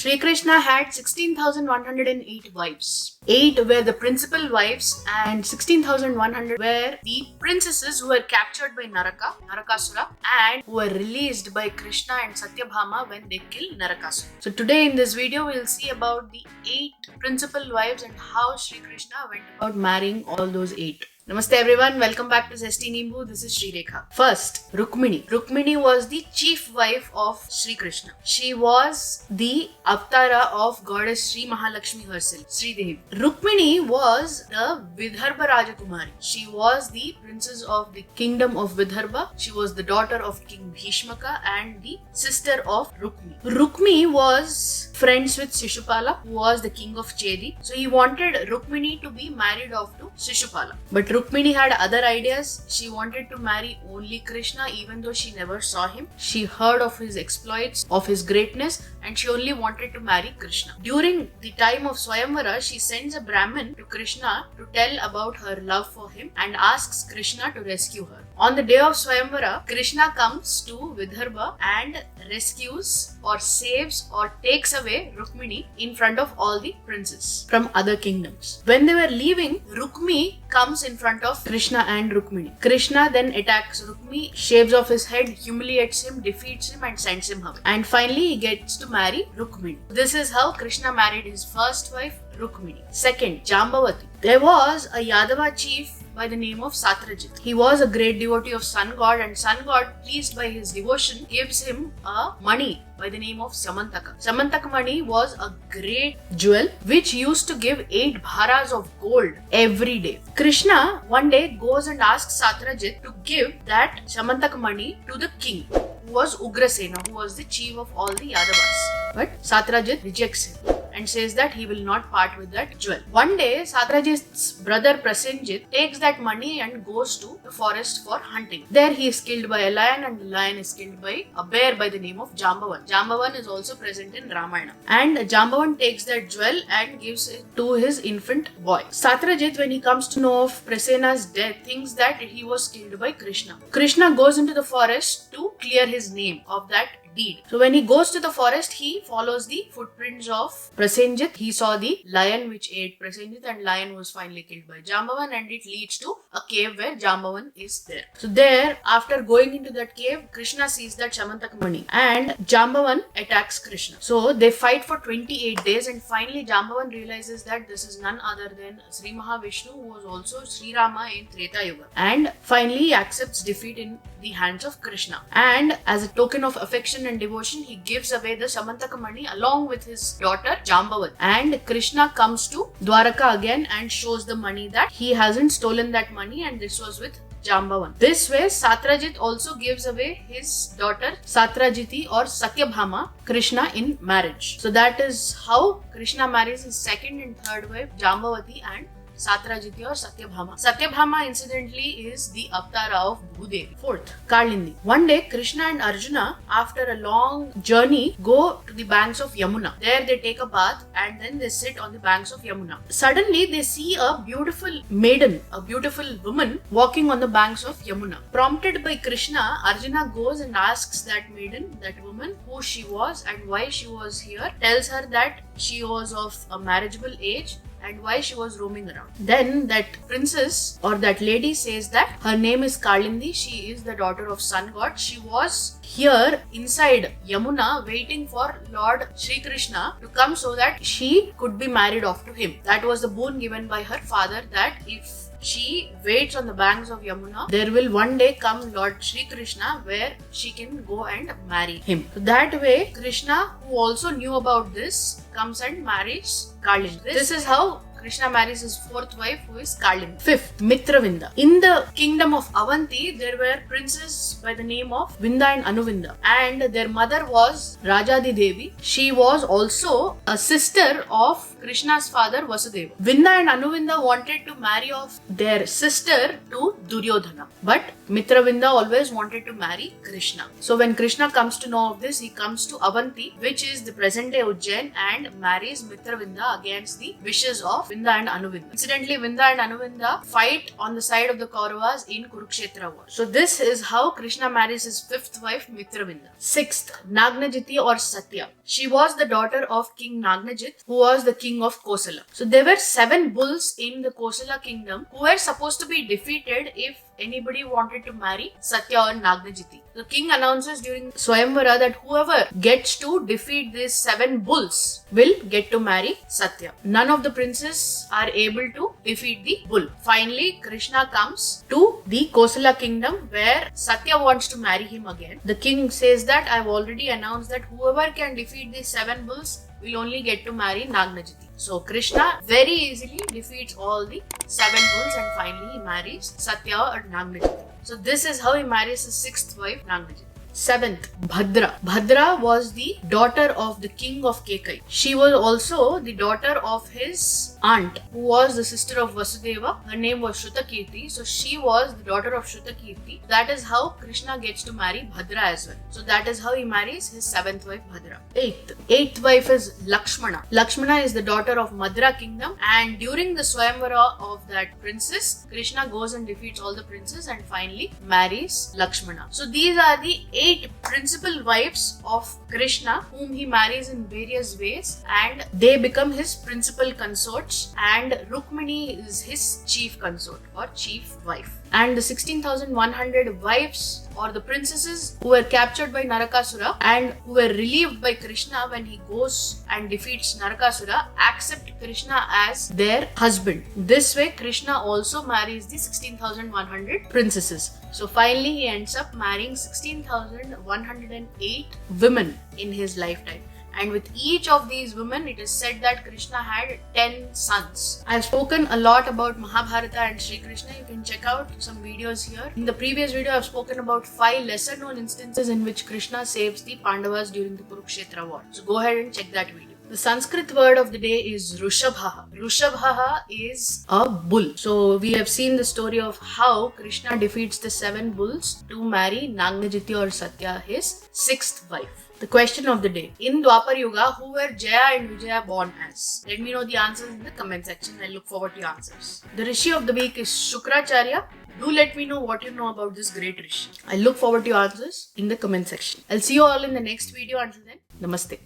Sri Krishna had 16,108 wives. 8 were the principal wives and 16,100 were the princesses who were captured by Narakasura, and who were released by Krishna and Satyabhama when they killed Narakasura. So today in this video we will see about the 8 principal wives and how Sri Krishna went about marrying all those 8. Namaste everyone, welcome back to Zesty Nimbu. This is Sri Rekha. First, Rukmini. Rukmini was the chief wife of Sri Krishna. She was the avatara of goddess Sri Mahalakshmi herself, Sri Devi. Rukmini was the Vidarbha Rajakumari. She was the princess of the kingdom of Vidarbha. She was the daughter of King Bhishmaka and the sister of Rukmi. Rukmi was friends with Shishupala, who was the king of Chedi. So he wanted Rukmini to be married off to Shishupala. But Rukmini had other ideas. She wanted to marry only Krishna even though she never saw him. She heard of his exploits, of his greatness, and she only wanted to marry Krishna. During the time of Swayamvara, she sends a Brahmin to Krishna to tell about her love for him and asks Krishna to rescue her. On the day of Swayamvara, Krishna comes to Vidarbha and rescues or saves or takes away Rukmini in front of all the princes from other kingdoms. When they were leaving, Rukmi comes in front of Krishna and Rukmini. Krishna then attacks Rukmi, shaves off his head, humiliates him, defeats him and sends him away. And finally he gets to marry Rukmini. This is how Krishna married his first wife, Rukmini. Second, Jambavati. There was a Yadava chief by the name of Satrajit. He was a great devotee of sun god, and sun god, pleased by his devotion, gives him a money by the name of Syamantaka. Syamantaka money was a great jewel which used to give 8 bharas of gold every day. Krishna one day goes and asks Satrajit to give that Syamantaka money to the king, who was Ugrasena, who was the chief of all the Yadavas. But Satrajit rejects him and says that he will not part with that jewel. One day, Satrajit's brother Prasenjit takes that money and goes to the forest for hunting. There he is killed by a lion, and the lion is killed by a bear by the name of Jambavan. Jambavan is also present in Ramayana. And Jambavan takes that jewel and gives it to his infant boy. Satrajit, when he comes to know of Prasena's death, thinks that he was killed by Krishna. Krishna goes into the forest to clear his name of that deed. So when he goes to the forest, he follows the footprints of Prasenjit. He saw the lion which ate Prasenjit, and lion was finally killed by Jambavan, and it leads to a cave where Jambavan is there. So there, after going into that cave, Krishna sees that Syamantaka money and Jambavan attacks Krishna. So they fight for 28 days, and finally Jambavan realizes that this is none other than Sri Mahavishnu, who was also Sri Rama in Treta Yuga, and finally he accepts defeat in the hands of Krishna. And as a token of affection and devotion, he gives away the Syamantaka money along with his daughter Jambavan. And Krishna comes to Dwaraka again and shows the money that he hasn't stolen that money, and this was with Jambavan. This way, Satrajit also gives away his daughter Satrajiti or Satyabhama Krishna in marriage. So that is how Krishna marries his second and third wife, Jambavati and Satrajiti or Satyabhama. Satyabhama incidentally is the avatara of Bhudevi. Fourth, Kalindi. One day, Krishna and Arjuna, after a long journey, go to the banks of Yamuna. There they take a bath and then they sit on the banks of Yamuna. Suddenly they see a beautiful maiden, a beautiful woman walking on the banks of Yamuna. Prompted by Krishna, Arjuna goes and asks that maiden, that woman, who she was and why she was here. Tells her that she was of a marriageable age and why she was roaming around. Then that princess or that lady says that her name is Kalindi. She is the daughter of sun god. She was here inside Yamuna waiting for Lord Shri Krishna to come so that she could be married off to him. That was the boon given by her father, that if she waits on the banks of Yamuna, there will one day come Lord Shri Krishna where she can go and marry him. So that way, Krishna, who also knew about this, comes and marries Kalindi. This is how Krishna marries his fourth wife, who is Kalindi. Fifth, Mitravinda. In the kingdom of Avanti, there were princes by the name of Vinda and Anuvinda, and their mother was Rajadi Devi. She was also a sister of Krishna's father Vasudeva. Vinda and Anuvinda wanted to marry off their sister to Duryodhana, but Mitravinda always wanted to marry Krishna. So when Krishna comes to know of this, he comes to Avanti, which is the present day Ujjain, and marries Mitravinda against the wishes of of Vinda and Anuvinda. Incidentally, Vinda and Anuvinda fight on the side of the Kauravas in Kurukshetra war. So this is how Krishna marries his fifth wife Mitravinda. Sixth, Nagnajiti or Satya. She was the daughter of King Nagnajit, who was the king of Kosala. So there were 7 bulls in the Kosala kingdom who were supposed to be defeated if anybody wanted to marry Satya or Nagnajiti. The king announces during Swayamvara that whoever gets to defeat these 7 bulls will get to marry Satya. None of the princes are able to defeat the bull. Finally, Krishna comes to the Kosala kingdom where Satya wants to marry him again. The king says that I've already announced that whoever can defeat these 7 bulls will only get to marry Nagnajiti. So Krishna very easily defeats all the 7 bulls and finally he marries Satya or Nagnajiti. So this is how he marries his 6th wife Nagnajiti. 7th, Bhadra. Bhadra was the daughter of the king of Kekai. She was also the daughter of his aunt, who was the sister of Vasudeva. Her name was Shrutakirti. So she was the daughter of Shrutakirti. That is how Krishna gets to marry Bhadra as well. So that is how he marries his 7th wife Bhadra. 8th wife is Lakshmana. Lakshmana is the daughter of Madra kingdom, and during the Swayamvara of that princess, Krishna goes and defeats all the princes and finally marries Lakshmana. So these are the 8 principal wives of Krishna whom he marries in various ways, and they become his principal consorts, and Rukmini is his chief consort or chief wife. And the 16,100 wives or the princesses who were captured by Narakasura and who were relieved by Krishna when he goes and defeats Narakasura accept Krishna as their husband. This way Krishna also marries the 16,100 princesses. So finally he ends up marrying 16,108 women in his lifetime. And with each of these women, it is said that Krishna had 10 sons. I have spoken a lot about Mahabharata and Sri Krishna. You can check out some videos here. In the previous video, I have spoken about 5 lesser known instances in which Krishna saves the Pandavas during the Kurukshetra war. So go ahead and check that video. The Sanskrit word of the day is Rushabhaha. Rushabhaha is a bull. So we have seen the story of how Krishna defeats the 7 bulls to marry Nagnajiti or Satya, his 6th wife. The question of the day. In Dwapar Yuga, who were Jaya and Vijaya born as? Let me know the answers in the comment section. I look forward to your answers. The Rishi of the week is Shukracharya. Do let me know what you know about this great Rishi. I look forward to your answers in the comment section. I'll see you all in the next video. Until then, Namaste.